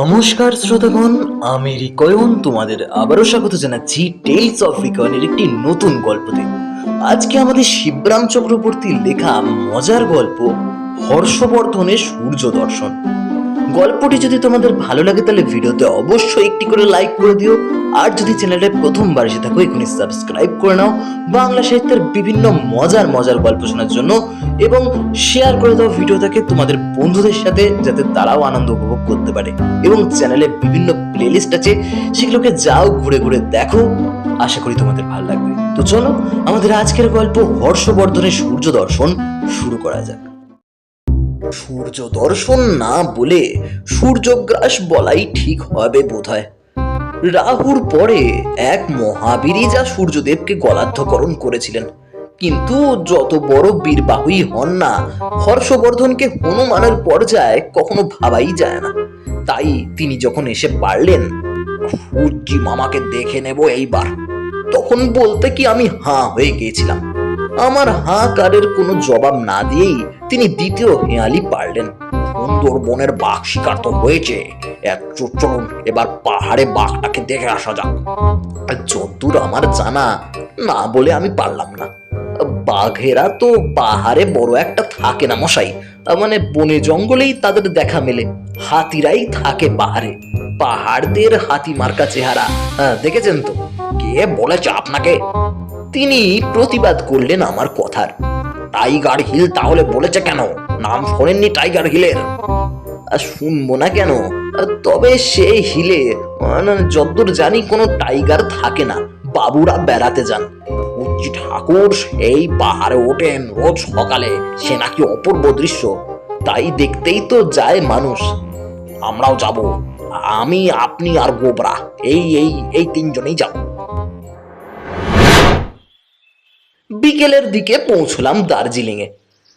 নমস্কার শ্রোতাগণ, আমি রিকয়ন তোমাদের আবারও স্বাগত জানাচ্ছি টেলস অফ রিকয়নের একটি নতুন গল্পতে। আজকে আমাদের শিবরাম চক্রবর্তীর লেখা মজার গল্প হর্ষবর্ধনের সূর্য দর্শন। গল্পটি যদি তোমাদের ভালো লাগে তাহলে ভিডিওতে অবশ্যই একটি করে লাইক করে দিও, আর যদি চ্যানেলে প্রথমবার এসে থাকো এখনই সাবস্ক্রাইব করে নাও বাংলা সাহিত্যের বিভিন্ন মজার মজার গল্প শোনার জন্য, এবং শেয়ার করে দাও ভিডিওটাকে তোমাদের বন্ধুদের সাথে যাতে তারাও আনন্দ উপভোগ করতে পারে। এবং চ্যানেলে বিভিন্ন প্লেলিস্ট আছে, সেগুলোকে যাও ঘুরে ঘুরে দেখো, আশা করি তোমাদের ভালো লাগবে। তো চলো আমাদের আজকের গল্প হর্ষবর্ধনের সূর্য দর্শন শুরু করা যাক। সূর্য দর্শন না বলে সূর্যগ্রাস বলাই ঠিক হবে বোধহয়। রাহুর পরে এক মহাবীরই যা সূর্যদেবকে গলাধ্যকরণ করেছিলেন, কিন্তু যত বড় বীরবাহুই হন না, হর্ষবর্ধনকে হনুমানের পর্যায়ে কখনো ভাবাই যায় না। তাই তিনি যখন এসে পারলেন সূর্যি মামাকে দেখে নেব এইবার, তখন বলতে কি আমি হাঁ হয়ে গিয়েছিলাম। আমার হাঁ কারের কোনো জবাব না দিয়েই তিনি দ্বিতীয় হেঁয়ালি পারলেন। সুন্দরবনের বাঘ শিকার তো হয়েছে, চলুন এবার পাহাড়ে বাঘটাকে দেখে আসা যাক। যদ্দূর আমার জানা, না বলে আমি পারলাম না। বাঘেরা তো পাহাড়ে বড় একটা থাকে না মশাই, মানে বনে জঙ্গলেই তাদের দেখা মেলে। হাতিরাই থাকে পাহাড়ে, পাহাড়দের হাতি মার্কা চেহারা, দেখেছেন তো? কে বলেছে আপনাকে? তিনি প্রতিবাদ করলেন আমার কথার। টাইগার হিল তাহলে বলেছে কেন? নাম শোনেননি টাইগার হিলের? শুনবো না কেন? তবে সে হিলে যতদূর জানি কোনো টাইগার থাকে না, বাবুরা বেড়াতে যান। সূর্যি ঠাকুর সেই পাহাড়ে ওঠেন রোজ সকালে, সে নাকি অপূর্ব দৃশ্য, তাই দেখতেই তো যায় মানুষ। আমরাও যাব, আমি, আপনি আর গোবরা, এই এই এই তিনজনেই যাব। বিকেলের দিকে পৌঁছলাম দার্জিলিং এ।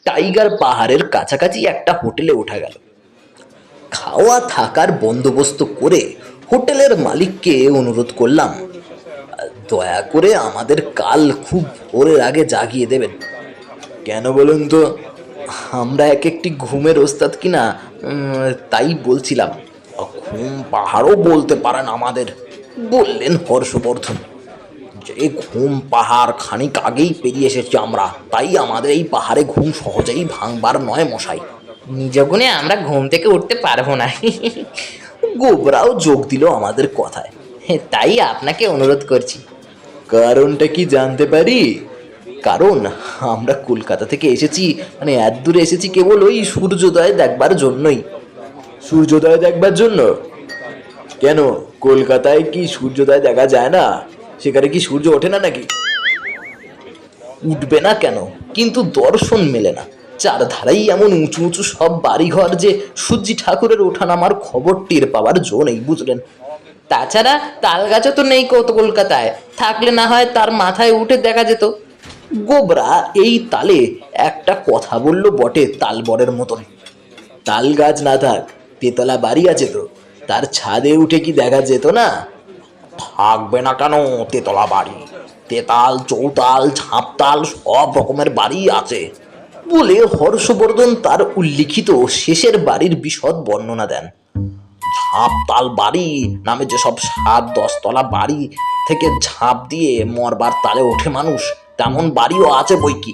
টাইগার পাহাড়ের কাছাকাছি একটা হোটেলে ওঠা গেল। খাওয়া থাকার বন্দোবস্ত করে হোটেলের মালিককে অনুরোধ করলাম, দয়া করে আমাদের কাল খুব ভোরের আগে জাগিয়ে দেবেন। কেন বলুন তো? আমরা এক একটি ঘুমের ওস্তাদ কিনা, তাই বলছিলাম। ঘুম পাহাড়ও বলতে পারেন আমাদের, বললেন হর্ষবর্ধন। যে ঘুম পাহাড় খানিক আগেই পেরিয়ে এসেছি আমরা, তাই আমাদের এই পাহাড়ে ঘুম সহজেই ভাঙবার নয় মশাই। নিজ গুণে আমরা ঘুম থেকে উঠতে পারবো না। গোবরাও যোগ দিল আমাদের কথায়। তাই আপনাকে অনুরোধ করছি। কারণটা কি জানতে পারি? কারণ আমরা কলকাতা থেকে এসেছি, মানে এত দূরে এসেছি কেবল ওই সূর্যোদয় দেখবার জন্যই। সূর্যোদয় দেখবার জন্য? কেন, কলকাতায় কি সূর্যোদয় দেখা যায় না? সেখানে কি সূর্য ওঠে না নাকি? উঠবে না কেন, কিন্তু দর্শন মেলে না। চারধারেই এমন উঁচু উঁচু সব বাড়িঘর যে সূর্যি ঠাকুরের ওঠানামার খবর টের পাওয়ার জো নেই, বুঝলেন? তাছাড়া তাল গাছও তো নেই কত কলকাতায়, থাকলে না হয় তার মাথায় উঠে দেখা যেত। গোবরা এই তালে একটা কথা বলল বটে, তালবরের মতন। তাল গাছ না থাক, তেতলা বাড়ি আছে তো, তার ছাদে উঠে কি দেখা যেত না? থাকবে না কেন তেতলা বাড়ি? তেতাল, চৌতাল, ঝাঁপতাল সব রকমের বাড়ি আছে, বলে হর্ষবর্ধন তার উল্লিখিত শেষের বাড়ির বিশদ বর্ণনা দেন। ঝাঁপতাল বাড়ি নামে যেসব 7-10 তলা বাড়ি থেকে ঝাঁপ দিয়ে মরবার তালে ওঠে মানুষ, তেমন বাড়িও আছে বইকি।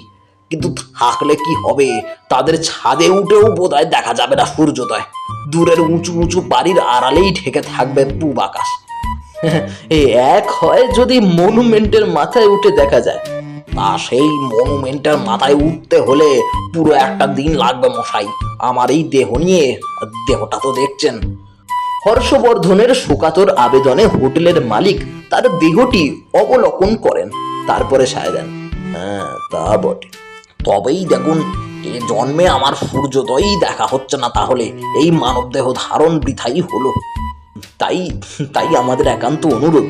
কিন্তু থাকলে কি হবে, তাদের ছাদে উঠেও বোধহয় দেখা যাবে না সূর্যোদয়। দূরের উঁচু উঁচু বাড়ির আড়ালেই ঢেকে থাকবে পূব আকাশ। এক হয় যদি মনুমেন্টের মাথায় উঠে দেখা যায়, তা সেই মনুমেন্টের মাথায় উঠতে হলে পুরো একটা দিন লাগবে মশাই। আমার এই দেহ নিয়ে, দেহটা তো দেখছেন। হর্ষবর্ধনের শোকাতর আবেদনে হোটেলের মালিক তার দেহটি অবলোকন করেন, তারপরে সায় দেন, হ্যাঁ তা বটে, তবেই দেখুন এ জন্মে আমার সূর্যোদয়ই দেখা হচ্ছে না, তাহলে এই মানব দেহ ধারণ বৃথাই হলো। তাই তাই আমাদের একান্ত অনুরোধ,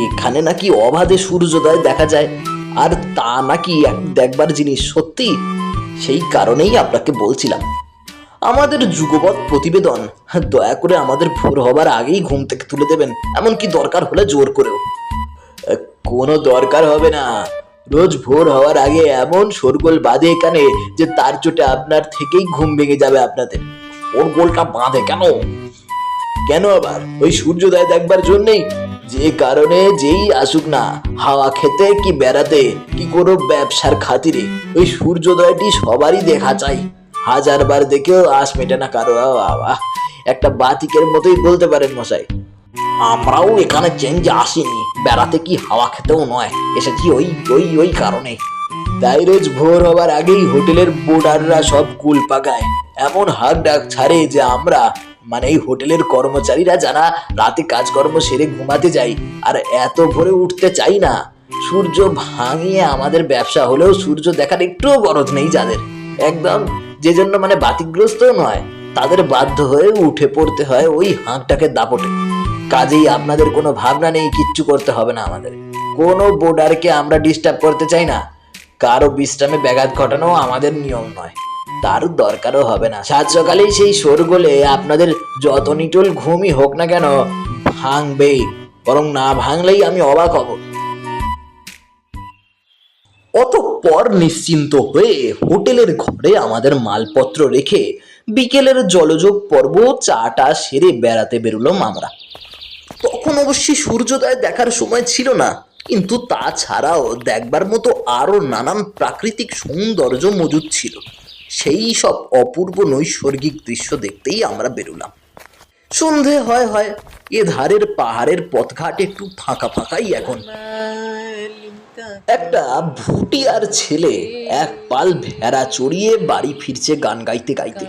এখানে নাকি অবাধে সূর্যোদয় দেখা যায়, আর তা নাকি দেখবার জিনিস সত্যি। সেই কারণেই আপনাকে বলছিলাম। আমাদের যুগপৎ প্রতিবেদন, দয়া করে আমাদের ভোর হবার আগেই ঘুম থেকে তুলে দেবেন, এমনকি দরকার হলে জোর করেও। কোনো দরকার হবে না, রোজ ভোর হওয়ার আগে এমন শোরগোল বাঁধে এখানে যে তার চোটে আপনার থেকেই ঘুম ভেঙে যাবে আপনাদের। শোরগোলটা বাঁধে কেন? কেন আবার ওই সূর্যোদয় দেখবার জন্যই? যে কারণে যেই আসুক না, হাওয়া খেতে কি বেড়াতে কি কোনো ব্যবসার খাতিরে, ওই সূর্যোদয়টি সবারই দেখা চাই। হাজারবার দেখেও আশ মেটে না কারো। বাবা, একটা বাতিকের মতোই বলতে পারেন মশাই। আমরাও এখানে চেঞ্জে আসিনি বেড়াতে কি হাওয়া খেতেও নয়, এসেছি ওই ওই ওই কারণে। তাই রোজ ভোর হবার আগেই হোটেলের বোর্ডাররা সব কুল পাকায়, এমন হাঁক ডাক ছাড়ে যে আমরা, মানে এই হোটেলের কর্মচারীরা যারা রাতে কাজকর্ম সেরে ঘুমাতে যাই, আর এত ভোরে উঠতে চাই না। সূর্য ভাঙিয়ে আমাদের ব্যবসা হলেও সূর্য দেখার একটুও গরজ নেই যাদের, একদম, যে জন্য মানে বাতিগ্রস্ত নয়, তাদের বাধ্য হয়ে উঠে পড়তে হয় ওই হাঁকটাকে দাপটে। কাজেই আপনাদের কোনো ভাবনা নেই, কিচ্ছু করতে হবে না আমাদের। কোনো বোর্ডারকে আমরা ডিস্টার্ব করতে চাই না, কারো বিশ্রামে ব্যাঘাত ঘটানো আমাদের নিয়ম নয়, তার দরকারও হবে না। সাত সকালেই সেই শোরগোলে আপনাদের যত নিটোল ঘুমই হোক না কেন ভাঙবেই, বরং না ভাঙলেই আমি অবাক হব। অতঃপর নিশ্চিন্ত হয়ে হোটেলের ঘরে আমাদের মালপত্র রেখে বিকেলের জলযোগ পর্ব চাটা সেরে বেড়াতে বেরোলাম আমরা। তখন অবশ্যই সূর্যোদয় দেখার সময় ছিল না, কিন্তু তাছাড়াও দেখবার মতো আরো নানান প্রাকৃতিক সৌন্দর্য মজুদ ছিল। সেই সব অপূর্ব নৈসর্গিক দৃশ্য দেখতেই আমরা বেরোলাম। সন্ধে হয় হয়, এ ধারের পাহাড়ের পথঘাট একটু ফাঁকা ফাঁকাই এখন। একটা ভুটিয়ার ছেলে এক পাল ভেড়া চড়িয়ে বাড়ি ফিরছে গান গাইতে গাইতে।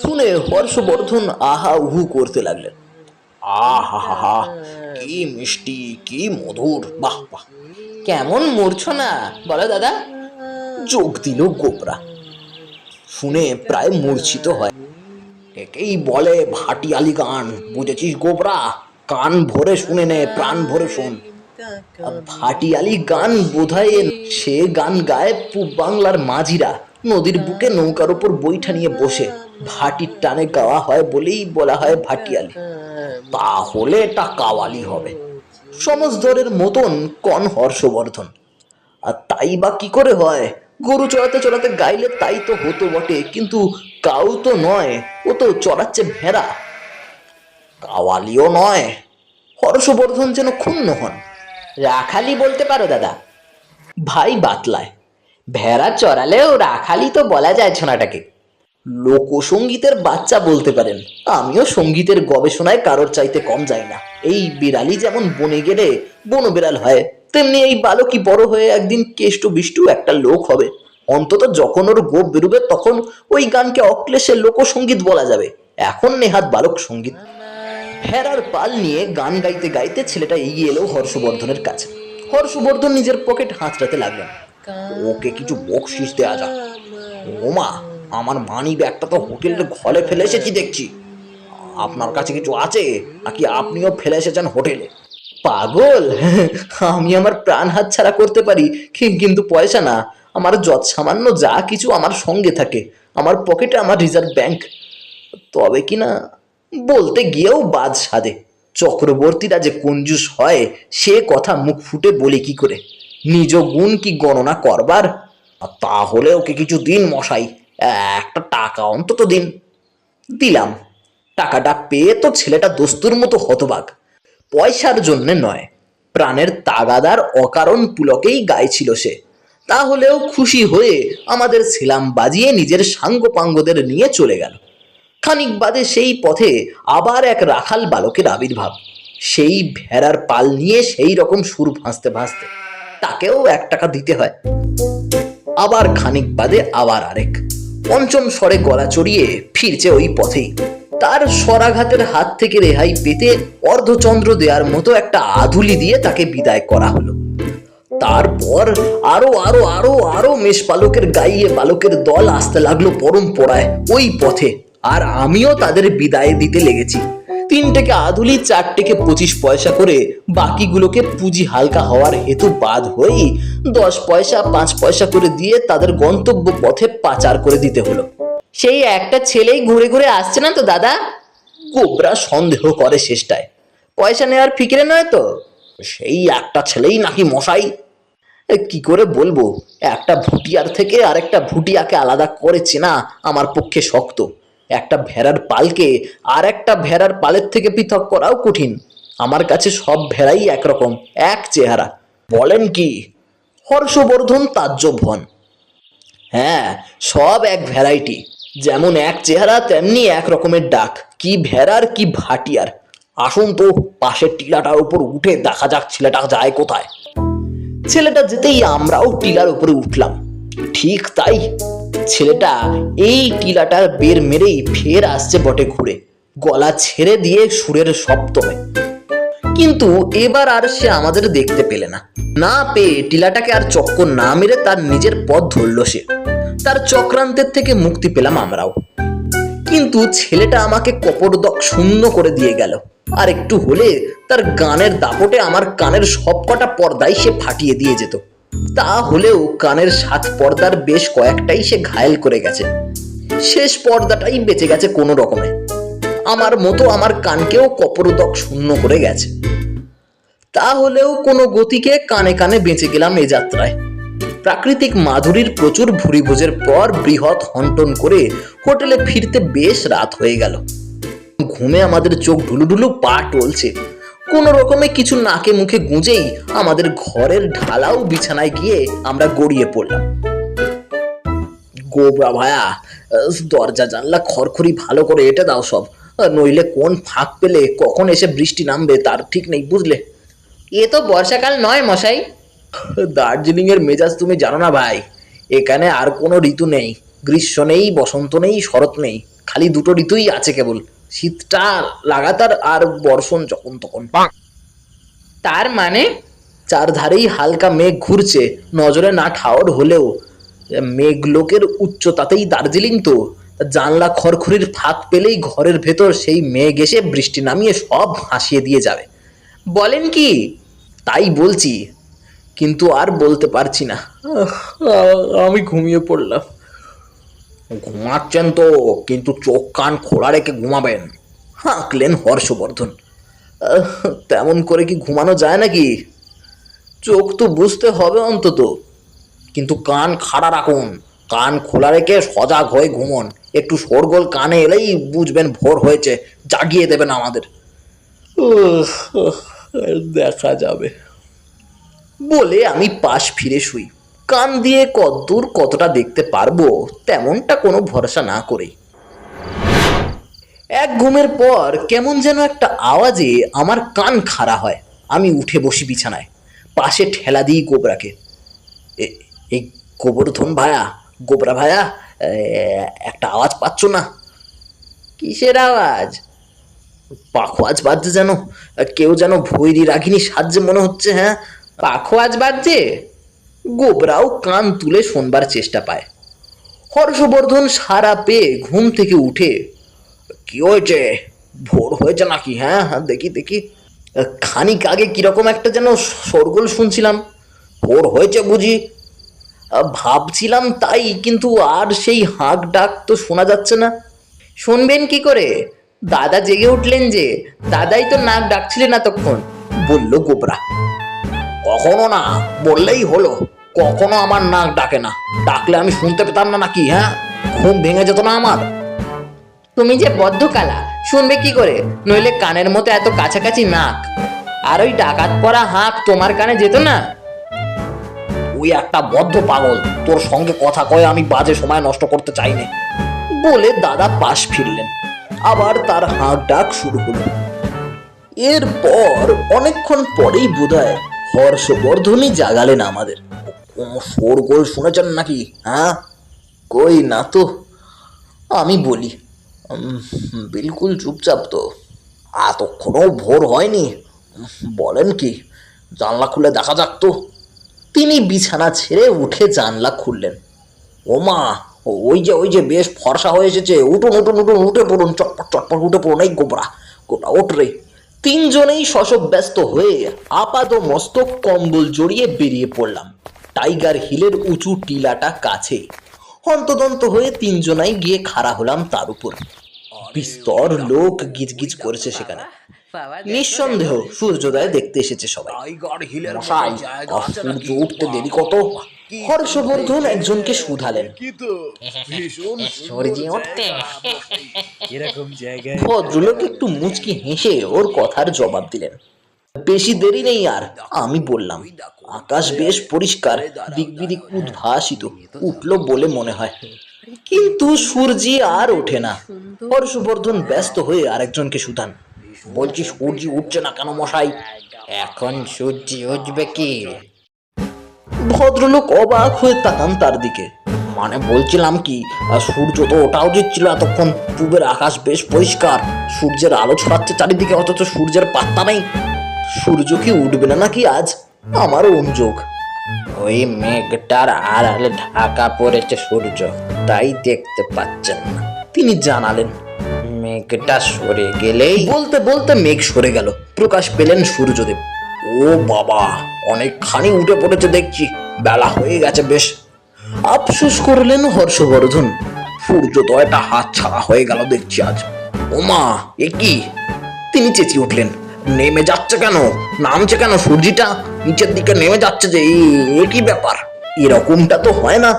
শুনে হর্ষবর্ধন আহা উহু করতে লাগলেন। আহা, কি মিষ্টি, কি মধুর, বাহ বাহ। কেমন মূর্ছনা বলো দাদা, যোগ দিল গোবরা। শুনে প্রায় মূর্ছিত হয়। একেই বলে ভাটিয়ালি গান, বুঝেছিস গোবরা? কান ভরে শুনে নে, প্রাণ ভরে শোন। ভাটিয়ালি গান বোধহয় সে গান গায় পূব বাংলার মাঝিরা নদীর বুকে নৌকার উপর বৈঠা নিয়ে বসে ভাটির টানে গাওয়া হয় বলেই বলা হয় ভাটিয়ালি। তাহলে এটা কাওয়ালি হবে, সমজদরের মতন কন হর্ষবর্ধন। আর তাই বা কি করে হয়? গরু চড়াতে চড়াতে গাইলে তাই তো হতো বটে, কিন্তু কাউ তো নয়, ও তো চড়াচ্ছে ভেড়া, কাওয়ালিও নয়। হর্ষবর্ধন যেন ক্ষুণ্ণ হন। রাখালি বলতে পারো দাদা, ভাই বাতলায়। ভেড়া চড়ালেও রাখালি তো বলা যায় ছোনাটাকে। লোকসঙ্গীতের বাচ্চা বলতে পারেন, আমিও সঙ্গীতের গবেষণায় কারোর চাইতে কম যাই না। এই বিড়ালি যেমন বনে গেলে বন বিড়াল হয়, তেমনি এই বালকই বড় হয়ে একদিন কেষ্ট বিষ্টু একটা লোক হবে। অন্তত যখন ওর গোপ বেরোবে তখন ওই গানকে অক্লেশে লোকসঙ্গীত বলা যাবে, এখন নেহাত বালক সঙ্গীত। ভেড়ার পাল নিয়ে গান গাইতে গাইতে ছেলেটা এগিয়ে এলো হর্ষবর্ধনের কাছে। হর্ষবর্ধন নিজের পকেট হাতড়াতে লাগলেন। ওকে কিছু বকশিস দেয়া যাক। ওমা, আমার মানি ব্যাগটা তো হোটেলের ঘরে ফেলে এসেছি দেখছি। আপনার কাছে কিছু আছে নাকি আপনিও ফেলে এসেছেন হোটেলে? পাগল, আমি আমার প্রাণ হাত ছাড়া করতে পারি, কিন্তু পয়সা না। আমার যৎ সামান্য যা কিছু আমার সঙ্গে থাকে, আমার পকেটে আমার রিজার্ভ ব্যাংক। তবে কিনা বলতে গিয়েও বাদ সাধে। চক্রবর্তীরা যে কঞ্জুস হয় সে কথা মুখ ফুটে বলি কি করে? নিজ গুণ কি গণনা করবার? তাহলে ওকে কিছু দিন মশাই, একটা টাকা অন্তত দিন। দিলাম। টাকাটা পেয়ে তো ছেলেটা দস্তুর মতো হতবাক। পয়সার জন্যে নয়, প্রাণের তাগাদার অকারণ পুলকেই গাইছিল সে। তাহলেও খুশি হয়ে আমাদের ছিলাম বাজিয়ে নিজের সাঙ্গপাঙ্গদের নিয়ে চলে গেল। খানিক বাদে সেই পথে আবার এক রাখাল বালকের আবির্ভাব, সেই ভেড়ার পাল নিয়ে সেই রকম সুর ভাসতে ভাসতে। তাকেও 1 টাকা দিতে হয়। আবার খানিক বাদে আবার আরেক। পঞ্চম স্বরে গলা চড়িয়ে ফিরছে ওই পথেই। তার স্বরাঘাতের হাত থেকে রেহাই পেতে অর্ধচন্দ্র দেওয়ার মতো একটা আধুলি দিয়ে তাকে বিদায় করা হলো। তারপর আরো আরো আরো আরো মেষপালকের গাইয়ে বালকের দল আসতে লাগলো পরম্পরায় ওই পথে, আর আমিও তাদের বিদায় দিতে লেগেছি। 3 টেকে আধুলি, 4 টেকে 25 পয়সা করে, বাকিগুলোকে পুঁজি হালকা হওয়ার হেতু বাদ হয়েই 10 পয়সা 5 পয়সা করে দিয়ে তাদের গন্তব্য পথে পাচার করে দিতে হলো। সেই একটা ছেলেই ঘুরে ঘুরে আসছে না তো দাদা? গোবরা সন্দেহ করে শেষটায়। পয়সা নেওয়ার ফিকিরে নয় তো? সেই একটা ছেলেই নাকি মশাই? কি করে বলবো, একটা ভুটিয়ার থেকে আরেকটা ভুটিয়াকে আলাদা করে চেনা আমার পক্ষে শক্ত। একটা ভেড়ার পালকে আর একটা ভেড়ার পালের থেকে পৃথক করাও কঠিন। আমার কাছে সব ভেড়াই একরকম, এক চেহারা। বলেন কি? হর্ষবর্ধন তাজ্জব হন। হ্যাঁ, সব এক ভ্যারাইটি। যেমন এক চেহারা তেমনি এক রকমের ডাক। কি ভেড়ার কি ভাটিয়ার। আসুন তো পাশের টিলাটার উপর উঠে দেখা যাক ছেলেটা যায় কোথায়। ছেলেটা যেতেই আমরাও টিলার উপরে উঠলাম। ঠিক তাই, ছেলেটা এই টিলাটার বের মেরেই ফের আসছে বটে ঘুরে, গলা ছেড়ে দিয়ে সুরের সপ্তমে। কিন্তু এবার আর সে আমাদের দেখতে পেলে না। না পেয়ে টিলাটাকে আর চক্কর না মেরে তার নিজের পথ ধরল সে। তার চক্রান্তের থেকে মুক্তি পেলাম আমরাও। কিন্তু ছেলেটা আমাকে কপরদক শূন্য করে দিয়ে গেল। আর একটু হলে তার গানের দাপটে আমার কানের সবকটা পর্দাই সে ফাটিয়ে দিয়ে যেত। তা হলেও কানের 7 পর্দার বেশ কয়েকটাই সে ঘায়েল করে গেছে। শেষ পর্দাটাই বেঁচে গেছে কোনো রকমে। আমার মতো আমার কানকেও কপরদক শূন্য করে গেছে। তাহলেও কোনো গতিকে কানে কানে বেঁচে গেলাম এ যাত্রায়। প্রাকৃতিক মাধুরীর প্রচুর ভুরিভোজের পর বৃহৎ হন্টন করে হোটেলে ফিরতে বেশ রাত হয়ে গেল। ঘুমে আমাদের চোখ ঢুলুঢুলু, পা টলছে। কোন রকমে কিছু নাকে মুখে গুঁজেই আমাদের ঘরের ঢালাও বিছানায় গিয়ে আমরা গড়িয়ে পড়লাম। গোবরা ভায়া, দরজা জানলা খড়খড়ি ভালো করে এঁটে দাও সব, নইলে কোন ফাঁক পেলে কখন এসে বৃষ্টি নামবে তার ঠিক নেই, বুঝলে? এ তো বর্ষাকাল নয় মশাই। দার্জিলিং এর মেজাজ তুমি জানো না ভাই। এখানে আর কোনো ঋতু নেই। গ্রীষ্ম নেই, বসন্ত নেই, শরৎ নেই। খালি দুটো ঋতুই আছে কেবল। শীতটা লাগাতার আর বর্ষণ যখন তখন। তার মানে? চারধারেই হালকা মেঘ ঘুরছে, নজরে না ঠাওর হলেও। মেঘলোকের উচ্চতাতেই দার্জিলিং তো। জানলা খড়খড়ির ফাঁক পেলেই ঘরের ভেতর সেই মেঘ এসে বৃষ্টি নামিয়ে সব ভাসিয়ে দিয়ে যাবে। বলেন কি? তাই বলছি, কিন্তু আর বলতে পারছি না। আমি ঘুমিয়ে পড়লাম। ঘুমাচ্ছেন তো, কিন্তু চোখ কান খোলা রেখে ঘুমাবেন, হাঁকলেন হর্ষবর্ধন। তেমন করে কি ঘুমানো যায় নাকি? চোখ তো বুঝতে হবে অন্তত, কিন্তু কান খাড়া রাখুন। কান খোলা রেখে সজাগ হয়ে ঘুমন। একটু শোরগোল কানে এলেই বুঝবেন ভোর হয়েছে, জাগিয়ে দেবেন আমাদের। দেখা যাবে বলে আমি পাশ ফিরে শুই, কান দিয়ে কতদূর কতটা দেখতে পারবো তেমনটা কোনো ভরসা না করে। এক ঘুমের পর কেমন যেন একটা আওয়াজে আমার কান খাড়া হয়। আমি উঠে বসি বিছানায়, পাশে ঠেলা দিই গোবরাকে। এই গোবর্ধন ভায়া, গোবরা ভায়া, একটা আওয়াজ পাচ্ছ না? কিসের আওয়াজ? পাখোয়াজ বাজছে যেন, কেউ যেন ভৈরী রাগিনী সাজছে মনে হচ্ছে। হ্যাঁ, পাখোয়াজ বাজছে। গোবরাও কান তুলে শোনবার চেষ্টা পায়। হর্ষবর্ধন সারা পেয়ে ঘুম থেকে উঠে, কি হয়েছে? ভোর হয়েছে নাকি? হ্যাঁ হ্যাঁ, দেখি দেখি। খানিক আগে কিরকম একটা যেন শোরগোল শুনছিলাম। ভোর হয়েছে বুঝি? ভাবছিলাম তাই, কিন্তু আর সেই হাঁক ডাক তো শোনা যাচ্ছে না। শুনবেন কি করে? দাদা জেগে উঠলেন যে, দাদাই তো নাক ডাকছিলেন এতক্ষণ, বলল গোবরা। কখনো না বললেই হলো, কখনো আমার নাক ডাকে না। ডাকলে আমি শুনতে পেতাম না নাকি? হ্যাঁ, ঘুম ভেঙে যেত না আমার? তুমি যে বদ্ধ কালা, শুনবে কি করে? নইলে কানের মতো এত কাছাকাছি নাক, আর ওই ডাকাত পরা হাঁক তোমার কানে যেত না? তুই একটা বদ্ধ পাগল, তোর সঙ্গে কথা কয়ে আমি বাজে সময় নষ্ট করতে চাইনি, বলে দাদা পাশ ফিরলেন। আবার তার হাঁক ডাক শুরু হলো। এরপর অনেকক্ষণ পরেই বোধহয় হর্ষবর্ধনই জাগালেন আমাদের। কোনো শোরগোল শুনেছেন নাকি? হ্যাঁ, কই না তো। আমি বলি, বিলকুল চুপচাপ তো, এতক্ষণও ভোর হয়নি। বলেন কি, জানলা খুলে দেখা যাক তো। তিনি বিছানা ছেড়ে উঠে জানলা খুললেন। ও মা, ওই যে বেশ ফর্সা হয়ে এসেছে। উঠুন উঠুন উঠুন, উঠে পড়ুন, চটপট চটপট উঠে পড়ুন। এই গোবরা, গোটা ওঠ রে। তিনজনেই শশব ব্যস্ত হয়ে আপাদ মস্তক কম্বল জড়িয়ে বেরিয়ে পড়লাম। টাইগার হিলের উঁচু টিলাটা কাছে। হন্তদন্ত হয়ে তিনজনাই গিয়ে খাড়া হলাম তার উপর। বিস্তর লোক গিজগিজ করেছে সেখানে। নিঃসন্দেহ সূর্যোদয় দেখতে এসেছে সবাই। মশাই, সূর্য উঠতে দেরি কত? হর্ষবর্ধন একজনকে শুধালেন। সূর্য উঠতে ভদ্রলোক একটু মুচকি হেসে ওর কথার জবাব দিলেন। বেশি দেরি নেই আর, আমি বললাম। আকাশ বেশ পরিষ্কার, দিক বিদিক উদ্ভাসিত, উঠলো বলে মনে হয়, কিন্তু সূর্য আর ওঠে না। হর্ষবর্ধন ব্যস্ত হয়ে আরেকজনকে শুধান। বলছি, সূর্য উঠছে না কেন মশাই? এখন সূর্য উঠবে কি? ভদ্রলোক অবাক হয়ে তাকান তার দিকে। মানে বলছিলাম কি, সূর্য তো ওঠা উচিত ছিল এতক্ষণ। পূবের আকাশ বেশ পরিষ্কার, সূর্যের আলো ছড়াচ্ছে চারিদিকে, অথচ সূর্যের পাত্তা নেই। সূর্য কি উঠবে না নাকি আজ? আমারও অনুযোগ। ওই মেঘটার আড়ালে ঢাকা পড়েছে সূর্য, তাই দেখতে পাচ্ছেন না। তিনি জানালেন। মেঘটা সরে গেলেই বলতে বলতে মেঘ সরে গেল, প্রকাশ পেলেন সূর্যদেব। ও বাবা, অনেকখানি উঠে পড়েছে দেখছি, বেলা হয়ে গেছে বেশ। আফসোস করলেন হর্ষবর্ধন। সূর্যোদয়টা হাত ছাড়া হয়ে গেল দেখছি আজ। ওমা, এ কি? তিনি চেঁচিয়ে উঠলেন। নেমে যাচ্ছে কেন? নামছে কেন? সূর্যটা নিচের দিকে নেমে যাচ্ছে যে, এ কি ব্যাপার? এরকমটা তো হয় না।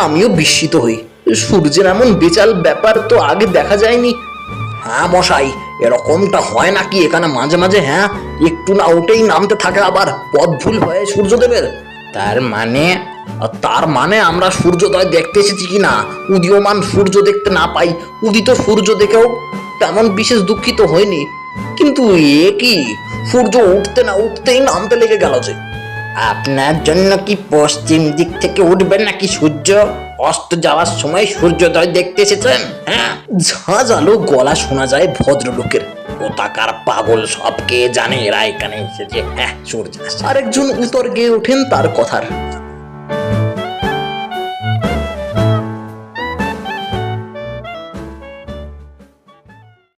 আমিও বিস্মিত হই, সূর্যের এমন বেচাল ব্যাপার তো আগে দেখা যায়নি। হ্যাঁ মশাই, এরকমটা হয় নাকি এখানে মাঝে মাঝে? হ্যাঁ, একটু না উঠেই নামতে থাকে, আবার পথ ভুল হয় সূর্যদেবের। তার মানে আমরা সূর্যোদয় দেখতে এসেছি কিনা, উদীয়মান সূর্য দেখতে না পাই, উদিত সূর্য দেখেও তেমন বিশেষ দুঃখিত হয়নি, কিন্তু এ কি, সূর্য উঠতে না উঠতেই নামতে লেগে গেল যে। আপনার জন্য কি পশ্চিম দিক থেকে উঠবে নাকি সূর্য? অস্ত যাওয়ার সময় সূর্যোদয় দেখতে এসেছেন? হ্যাঁ, ঝাঁঝ আলো গলা শোনা যায় ভদ্রলোকের। কোথাকার পাগল, সবকে জানে এরা এখানে এসেছে। হ্যাঁ, সূর্য আসছে। আরেকজন উত্তর গেয়ে ওঠেন তার কথার।